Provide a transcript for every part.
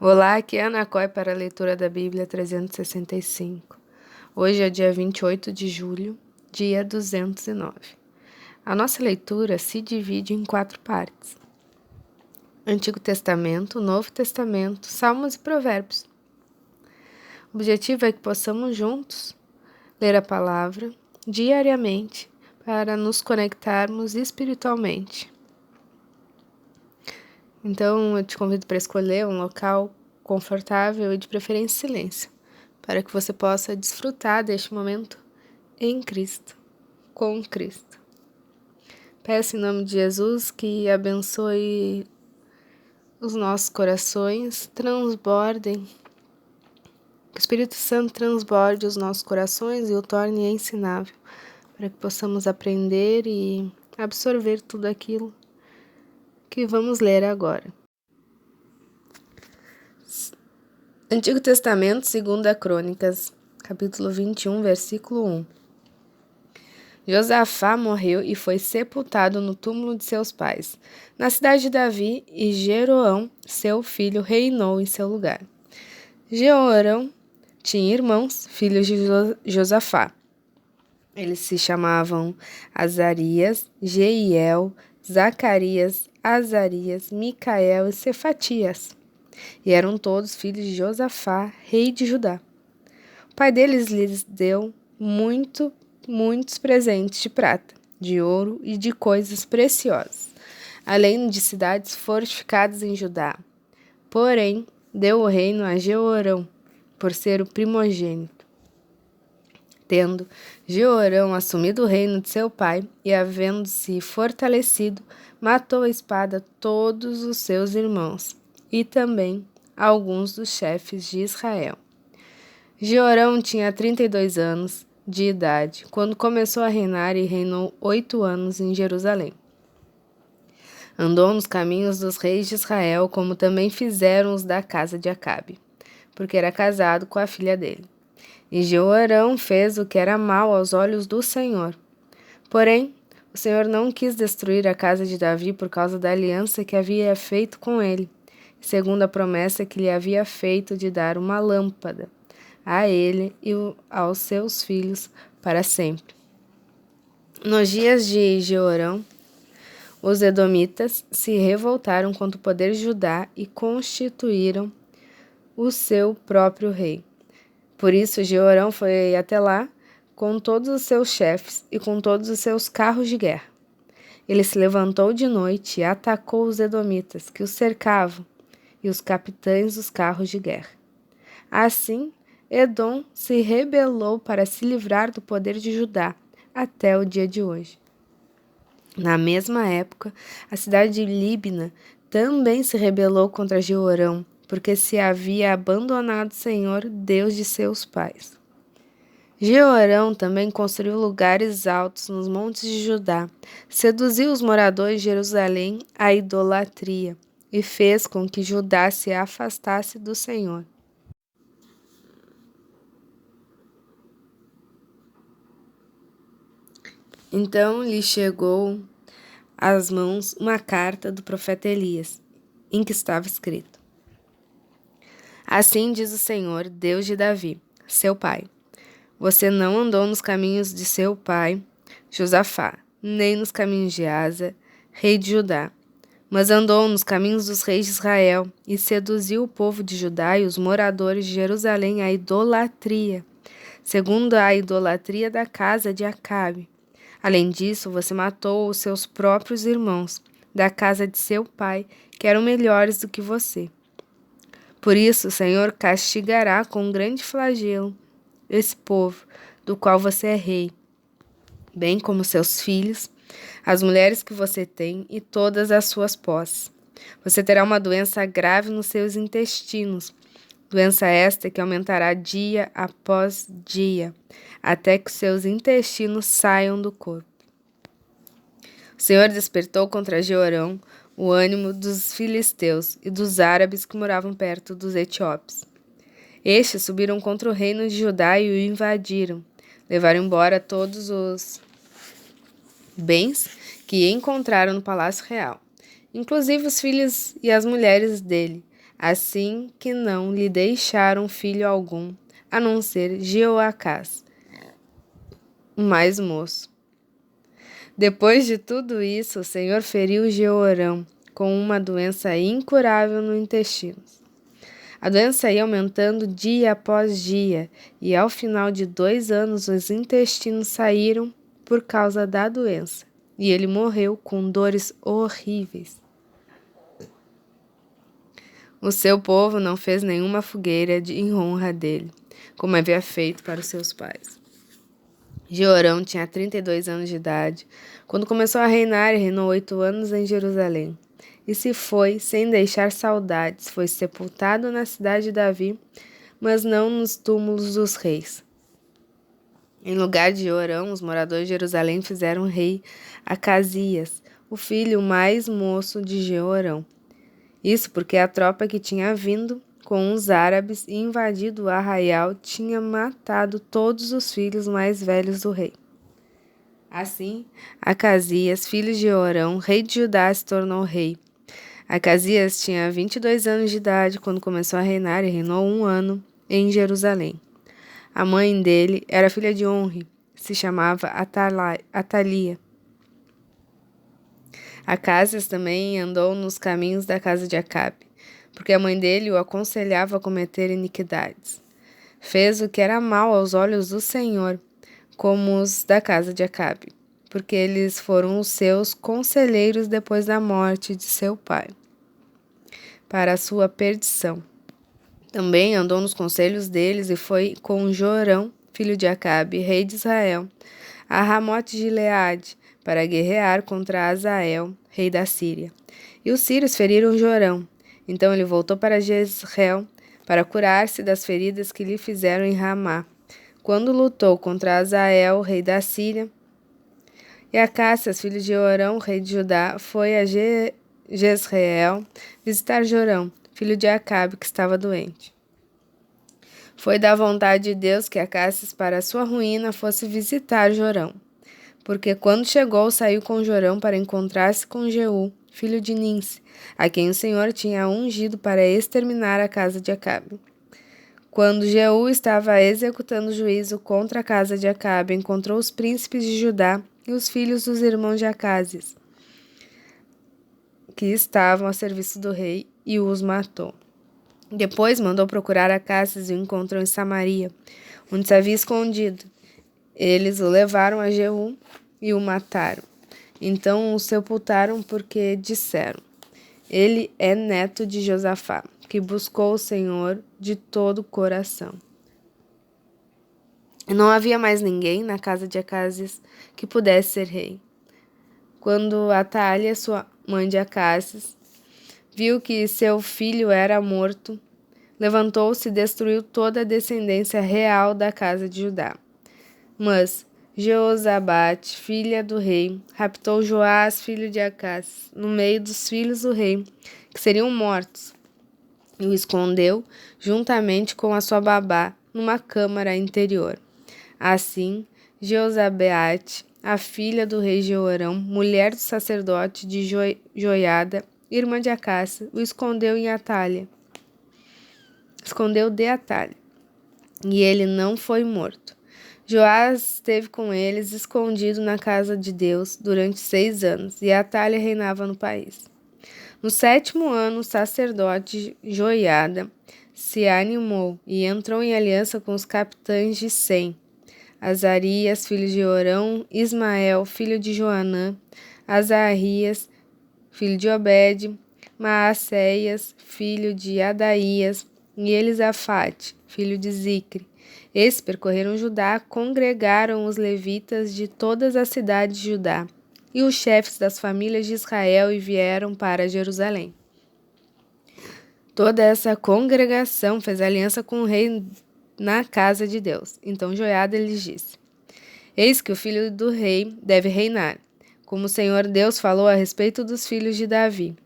Olá, aqui é a Ana Coy para a leitura da Bíblia 365. Hoje é dia 28 de julho, dia 209. A nossa leitura se divide em 4 partes: Antigo Testamento, Novo Testamento, Salmos e Provérbios. O objetivo é que possamos juntos ler a palavra diariamente para nos conectarmos espiritualmente. Então, eu te convido para escolher um local confortável e de preferência silêncio, para que você possa desfrutar deste momento em Cristo, com Cristo. Peço em nome de Jesus que abençoe os nossos corações, transbordem, que o Espírito Santo transborde os nossos corações e o torne ensinável, para que possamos aprender e absorver tudo aquilo que vamos ler agora. Antigo Testamento, 2 Crônicas, capítulo 21, versículo 1. Josafá morreu e foi sepultado no túmulo de seus pais, na cidade de Davi, e Jeroão, seu filho, reinou em seu lugar. Jeorão tinha irmãos, filhos de Josafá. Eles se chamavam Azarias, Jeiel, Zacarias, Azarias, Micael e Cefatias, e eram todos filhos de Josafá, rei de Judá. O pai deles lhes deu muitos presentes de prata, de ouro e de coisas preciosas, além de cidades fortificadas em Judá. Porém, deu o reino a Jeorão, por ser o primogênito. Tendo Jeorão assumido o reino de seu pai e havendo-se fortalecido, matou a espada todos os seus irmãos e também alguns dos chefes de Israel. Jeorão tinha 32 anos de idade quando começou a reinar e reinou 8 anos em Jerusalém. Andou nos caminhos dos reis de Israel, como também fizeram os da casa de Acabe, porque era casado com a filha dele. E Jeorão fez o que era mal aos olhos do Senhor. Porém, o Senhor não quis destruir a casa de Davi por causa da aliança que havia feito com ele, segundo a promessa que lhe havia feito de dar uma lâmpada a ele e aos seus filhos para sempre. Nos dias de Jeorão, os edomitas se revoltaram contra o poder de Judá e constituíram o seu próprio rei. Por isso, Jeorão foi até lá com todos os seus chefes e com todos os seus carros de guerra. Ele se levantou de noite e atacou os edomitas, que os cercavam, e os capitães dos carros de guerra. Assim, Edom se rebelou para se livrar do poder de Judá até o dia de hoje. Na mesma época, a cidade de Líbna também se rebelou contra Jeorão, porque se havia abandonado o Senhor, Deus de seus pais. Jeorão também construiu lugares altos nos montes de Judá, seduziu os moradores de Jerusalém à idolatria e fez com que Judá se afastasse do Senhor. Então lhe chegou às mãos uma carta do profeta Elias, em que estava escrito: Assim diz o Senhor, Deus de Davi, seu pai. Você não andou nos caminhos de seu pai, Josafá, nem nos caminhos de Asa, rei de Judá, mas andou nos caminhos dos reis de Israel e seduziu o povo de Judá e os moradores de Jerusalém à idolatria, segundo a idolatria da casa de Acabe. Além disso, você matou os seus próprios irmãos, da casa de seu pai, que eram melhores do que você. Por isso, o Senhor castigará com um grande flagelo esse povo, do qual você é rei, bem como seus filhos, as mulheres que você tem e todas as suas posses. Você terá uma doença grave nos seus intestinos, doença esta que aumentará dia após dia, até que seus intestinos saiam do corpo. O Senhor despertou contra Jeorão o ânimo dos filisteus e dos árabes que moravam perto dos etíopes. Estes subiram contra o reino de Judá e o invadiram. Levaram embora todos os bens que encontraram no palácio real, inclusive os filhos e as mulheres dele, assim que não lhe deixaram filho algum, a não ser Jeoacás, o mais moço. Depois de tudo isso, o Senhor feriu Jeorão com uma doença incurável no intestino. A doença ia aumentando dia após dia, e ao final de 2 anos os intestinos saíram por causa da doença, e ele morreu com dores horríveis. O seu povo não fez nenhuma fogueira em honra dele, como havia feito para os seus pais. Jeorão tinha 32 anos de idade, quando começou a reinar e reinou 8 anos em Jerusalém. E se foi, sem deixar saudades, foi sepultado na cidade de Davi, mas não nos túmulos dos reis. Em lugar de Jeorão, os moradores de Jerusalém fizeram rei Acasias, o filho mais moço de Jeorão. Isso porque a tropa que tinha vindo com os árabes e invadido o arraial tinha matado todos os filhos mais velhos do rei. Assim, Acasias, filho de Jeorão, rei de Judá, se tornou rei. Acasias tinha 22 anos de idade quando começou a reinar e reinou 1 ano em Jerusalém. A mãe dele era filha de Onri, se chamava Atalia. Acasias também andou nos caminhos da casa de Acabe, porque a mãe dele o aconselhava a cometer iniquidades. Fez o que era mal aos olhos do Senhor, como os da casa de Acabe, porque eles foram os seus conselheiros depois da morte de seu pai, para a sua perdição. Também andou nos conselhos deles e foi com Jorão, filho de Acabe, rei de Israel, a Ramote de Gileade, para guerrear contra Azael, rei da Síria. E os sírios feriram Jorão. Então ele voltou para Jezreel para curar-se das feridas que lhe fizeram em Ramá, quando lutou contra Azael, rei da Síria. E Acácias, filho de Jorão, rei de Judá, foi a Jezreel visitar Jorão, filho de Acabe, que estava doente. Foi da vontade de Deus que Acácias, para sua ruína, fosse visitar Jorão, porque quando chegou, saiu com Jorão para encontrar-se com Jeú, filho de Ninsi, a quem o Senhor tinha ungido para exterminar a casa de Acabe. Quando Jeú estava executando juízo contra a casa de Acabe, encontrou os príncipes de Judá e os filhos dos irmãos de Acásias, que estavam a serviço do rei, e os matou. Depois mandou procurar Acásias e o encontrou em Samaria, onde se havia escondido. Eles o levaram a Jeú e o mataram. Então o sepultaram porque disseram: ele é neto de Josafá, que buscou o Senhor de todo o coração. Não havia mais ninguém na casa de Acásias que pudesse ser rei. Quando Atália, sua mãe de Acásias, viu que seu filho era morto, levantou-se e destruiu toda a descendência real da casa de Judá. Mas Jeozabate, filha do rei, raptou Joás, filho de Acásias, no meio dos filhos do rei, que seriam mortos, e o escondeu juntamente com a sua babá numa câmara interior. Assim, Jeozabate, a filha do rei Jeorão, mulher do sacerdote de Joiada, irmã de Acácias, o escondeu de Atália. E ele não foi morto. Joás esteve com eles escondido na casa de Deus durante 6 anos, e Atália reinava no país. No 7º ano, o sacerdote Joiada se animou e entrou em aliança com os capitães de Sem, Azarias, filho de Orão, Ismael, filho de Joanã, Azarias, filho de Obed, Maacéias, filho de Adaías, e Elisafate, filho de Zicre. Esses percorreram Judá, congregaram os levitas de todas as cidades de Judá e os chefes das famílias de Israel e vieram para Jerusalém. Toda essa congregação fez aliança com o rei na casa de Deus. Então Joiada lhes disse: eis que o filho do rei deve reinar, como o Senhor Deus falou a respeito dos filhos de Davi.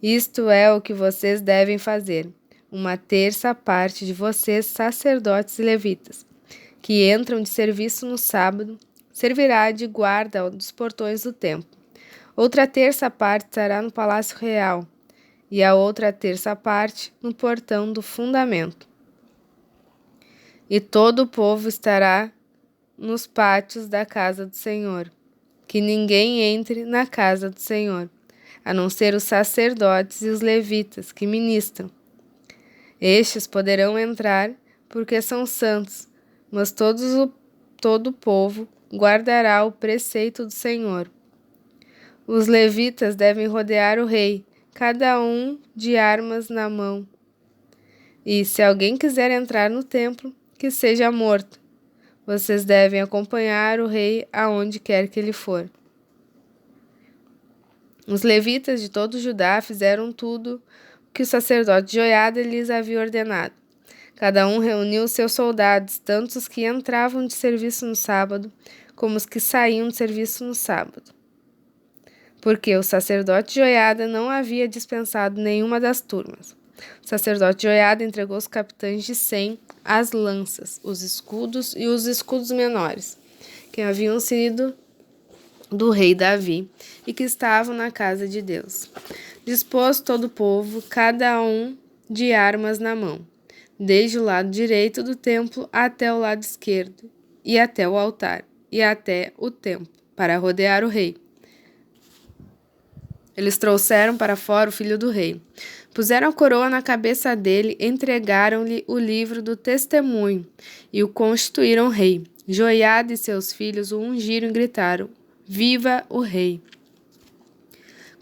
Isto é o que vocês devem fazer. 1/3 parte de vocês, sacerdotes e levitas, que entram de serviço no sábado, servirá de guarda dos portões do templo. Outra 1/3 parte estará no palácio real, e a outra terça parte no portão do fundamento. E todo o povo estará nos pátios da casa do Senhor, que ninguém entre na casa do Senhor, a não ser os sacerdotes e os levitas que ministram. Estes poderão entrar porque são santos, mas todo o povo guardará o preceito do Senhor. Os levitas devem rodear o rei, cada um de armas na mão. E se alguém quiser entrar no templo, que seja morto. Vocês devem acompanhar o rei aonde quer que ele for. Os levitas de todo Judá fizeram tudo o que o sacerdote Joiada lhes havia ordenado. Cada um reuniu seus soldados, tanto os que entravam de serviço no sábado, como os que saíam de serviço no sábado. Porque o sacerdote Joiada não havia dispensado nenhuma das turmas. O sacerdote Joiada entregou os capitães de 100 as lanças, os escudos e os escudos menores, que haviam sido do rei Davi e que estavam na casa de Deus. Dispôs todo o povo, cada um de armas na mão, desde o lado direito do templo até o lado esquerdo, e até o altar, e até o templo, para rodear o rei. Eles trouxeram para fora o filho do rei. Puseram a coroa na cabeça dele, entregaram-lhe o livro do testemunho e o constituíram rei. Joiada e seus filhos o ungiram e gritaram: Viva o rei!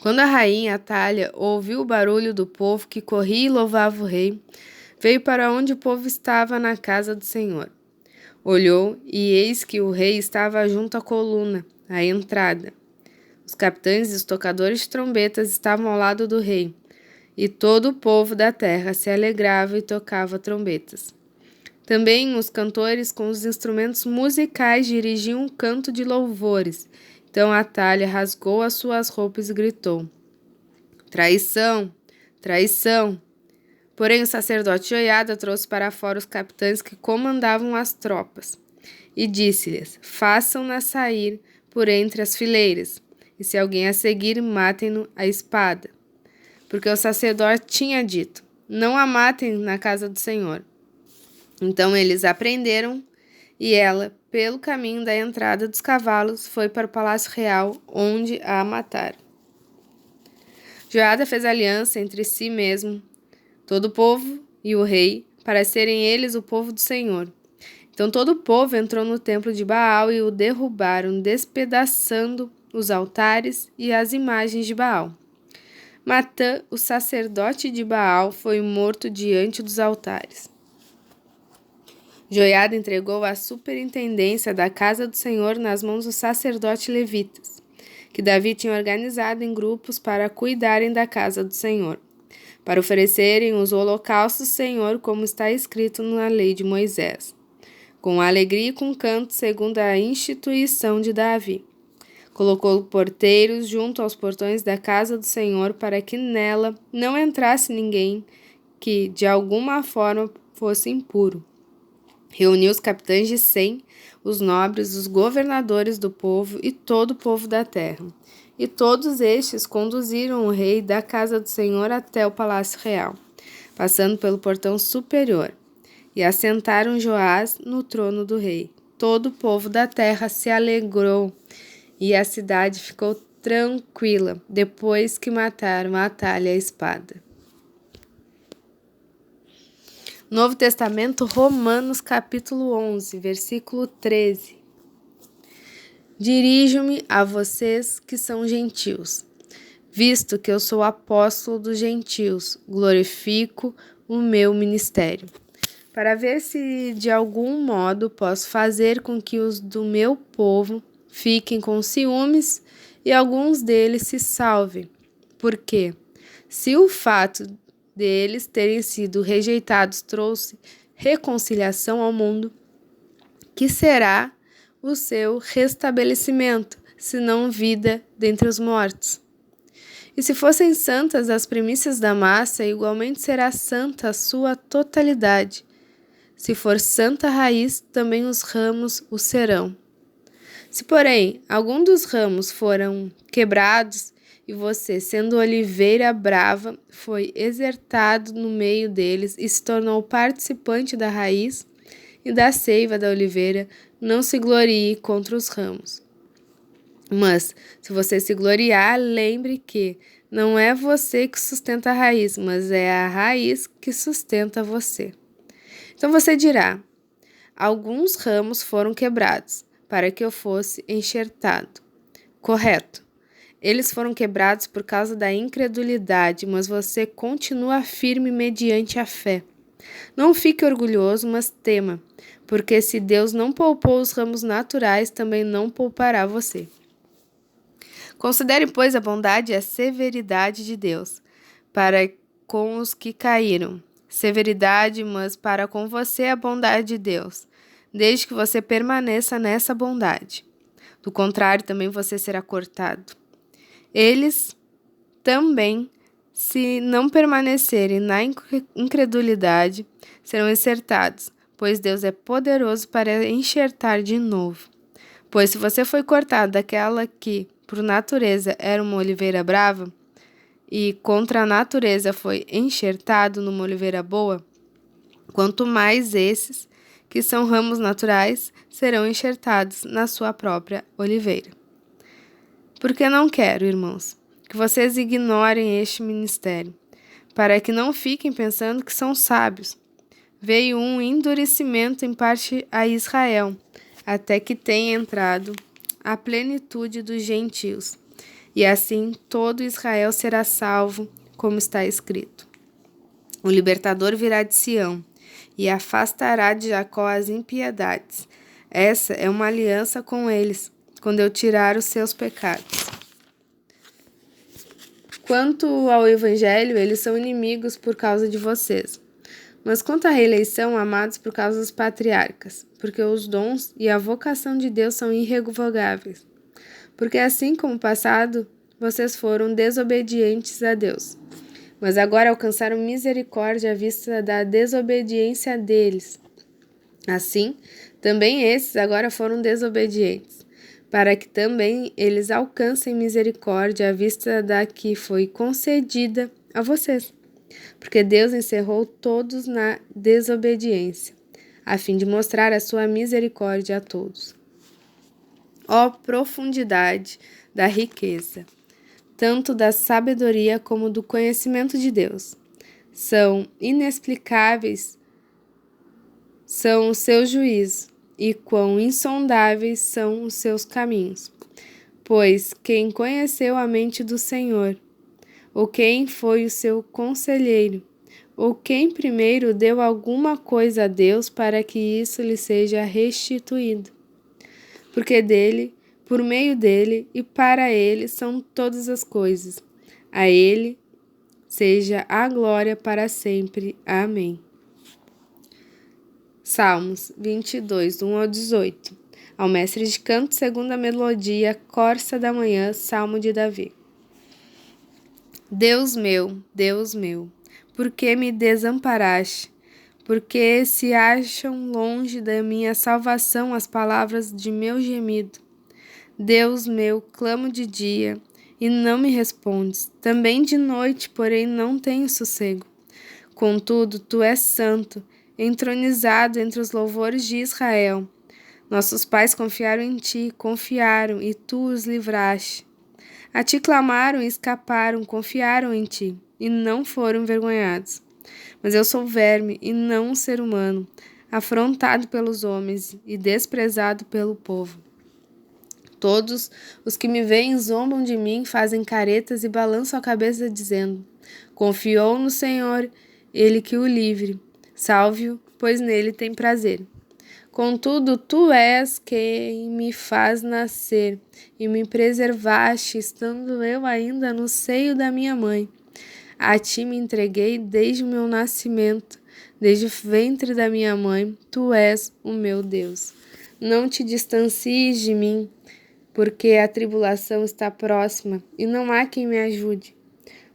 Quando a rainha Atália ouviu o barulho do povo que corria e louvava o rei, veio para onde o povo estava na casa do Senhor. Olhou e eis que o rei estava junto à coluna, à entrada. Os capitães e os tocadores de trombetas estavam ao lado do rei, e todo o povo da terra se alegrava e tocava trombetas. Também os cantores com os instrumentos musicais dirigiam um canto de louvores. Então Atália rasgou as suas roupas e gritou: Traição! Traição! Porém o sacerdote Joiada trouxe para fora os capitães que comandavam as tropas, e disse-lhes: Façam-na sair por entre as fileiras, e se alguém a seguir, matem-no à espada. Porque o sacerdote tinha dito: Não a matem na casa do Senhor. Então eles a prenderam, e ela, pelo caminho da entrada dos cavalos, foi para o palácio real, onde a mataram. Joiada fez aliança entre si mesmo, todo o povo e o rei, para serem eles o povo do Senhor. Então todo o povo entrou no templo de Baal e o derrubaram, despedaçando os altares e as imagens de Baal. Matã, o sacerdote de Baal, foi morto diante dos altares. Joiada entregou a superintendência da casa do Senhor nas mãos dos sacerdotes levitas, que Davi tinha organizado em grupos para cuidarem da casa do Senhor, para oferecerem os holocaustos do Senhor, como está escrito na lei de Moisés, com alegria e com canto, segundo a instituição de Davi. Colocou porteiros junto aos portões da casa do Senhor para que nela não entrasse ninguém que, de alguma forma, fosse impuro. Reuniu os capitães de 100, os nobres, os governadores do povo e todo o povo da terra. E todos estes conduziram o rei da casa do Senhor até o palácio real, passando pelo portão superior, e assentaram Joás no trono do rei. Todo o povo da terra se alegrou, e a cidade ficou tranquila, depois que mataram a Atália à espada. Novo Testamento, Romanos capítulo 11, versículo 13. Dirijo-me a vocês que são gentios, visto que eu sou apóstolo dos gentios, glorifico o meu ministério, para ver se de algum modo posso fazer com que os do meu povo fiquem com ciúmes e alguns deles se salvem. Porque, se o fato deles terem sido rejeitados trouxe reconciliação ao mundo, que será o seu restabelecimento, senão vida dentre os mortos? E se fossem santas as primícias da massa, igualmente será santa a sua totalidade. Se for santa a raiz, também os ramos o serão. Se, porém, algum dos ramos foram quebrados E você, sendo oliveira brava, foi exertado no meio deles e se tornou participante da raiz e da seiva da oliveira. Não se glorie contra os ramos. Mas, se você se gloriar, lembre que não é você que sustenta a raiz, mas é a raiz que sustenta você. Então você dirá: alguns ramos foram quebrados, para que eu fosse enxertado. Correto. Eles foram quebrados por causa da incredulidade, mas você continua firme mediante a fé. Não fique orgulhoso, mas tema, porque se Deus não poupou os ramos naturais, também não poupará você. Considere, pois, a bondade e a severidade de Deus para com os que caíram. Severidade, mas para com você a bondade de Deus, desde que você permaneça nessa bondade. Do contrário, também você será cortado. Eles também, se não permanecerem na incredulidade, serão enxertados, pois Deus é poderoso para enxertar de novo. Pois se você foi cortado daquela que, por natureza, era uma oliveira brava, e contra a natureza foi enxertado numa oliveira boa, quanto mais esses, que são ramos naturais, serão enxertados na sua própria oliveira. Porque não quero, irmãos, que vocês ignorem este ministério, para que não fiquem pensando que são sábios. Veio um endurecimento em parte a Israel, até que tenha entrado a plenitude dos gentios. E assim todo Israel será salvo, como está escrito. O libertador virá de Sião, e afastará de Jacó as impiedades. Essa é uma aliança com eles, quando eu tirar os seus pecados. Quanto ao Evangelho, eles são inimigos por causa de vocês. Mas quanto à reeleição, amados por causa dos patriarcas, porque os dons e a vocação de Deus são irrevogáveis. Porque assim como no passado, vocês foram desobedientes a Deus, mas agora alcançaram misericórdia à vista da desobediência deles. Assim, também esses agora foram desobedientes, para que também eles alcancem misericórdia à vista da que foi concedida a vocês. Porque Deus encerrou todos na desobediência, a fim de mostrar a sua misericórdia a todos. Ó profundidade da riqueza, tanto da sabedoria como do conhecimento de Deus! São inexplicáveis são os seus juízos, e quão insondáveis são os seus caminhos. Pois quem conheceu a mente do Senhor? Ou quem foi o seu conselheiro? Ou quem primeiro deu alguma coisa a Deus para que isso lhe seja restituído? Porque dele, por meio dele e para ele são todas as coisas. A ele seja a glória para sempre. Amém. Salmos 22, 1 ao 18. Ao mestre de canto, segunda melodia, corça da manhã, Salmo de Davi. Deus meu, por que me desamparaste? Porque se acham longe da minha salvação as palavras de meu gemido. Deus meu, clamo de dia, e não me respondes. Também de noite, porém não tenho sossego. Contudo, tu és santo, entronizado entre os louvores de Israel. Nossos pais confiaram em ti, confiaram, e tu os livraste. A ti clamaram e escaparam, confiaram em ti, e não foram envergonhados. Mas eu sou verme, e não um ser humano, afrontado pelos homens e desprezado pelo povo. Todos os que me veem zombam de mim, fazem caretas e balançam a cabeça, dizendo: confiou no Senhor, ele que o livre. Salve-o, pois nele tem prazer. Contudo, tu és quem me faz nascer, e me preservaste, estando eu ainda no seio da minha mãe. A ti me entreguei desde o meu nascimento, desde o ventre da minha mãe, tu és o meu Deus. Não te distancies de mim, porque a tribulação está próxima, e não há quem me ajude.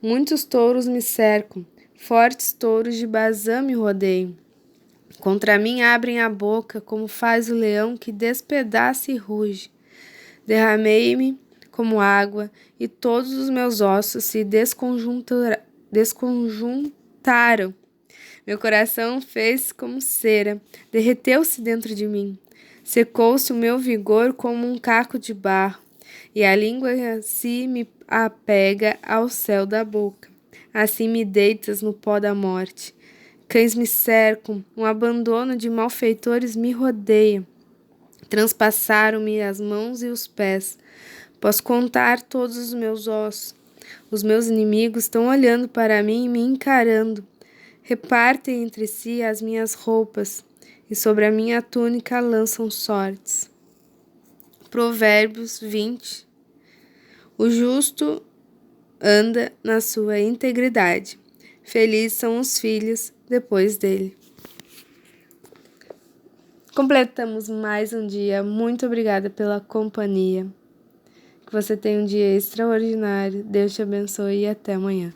Muitos touros me cercam, fortes touros de Bazã me rodeiam. Contra mim abrem a boca, como faz o leão que despedaça e ruge. Derramei-me como água, e todos os meus ossos se desconjuntaram. Meu coração fez como cera, derreteu-se dentro de mim. Secou-se o meu vigor como um caco de barro, e a língua assim me apega ao céu da boca. Assim me deitas no pó da morte. Cães me cercam, um abandono de malfeitores me rodeia. Transpassaram-me as mãos e os pés. Posso contar todos os meus ossos. Os meus inimigos estão olhando para mim e me encarando. Repartem entre si as minhas roupas, e sobre a minha túnica lançam sortes. Provérbios 20. O justo anda na sua integridade. Felizes são os filhos depois dele. Completamos mais um dia. Muito obrigada pela companhia. Que você tenha um dia extraordinário. Deus te abençoe e até amanhã.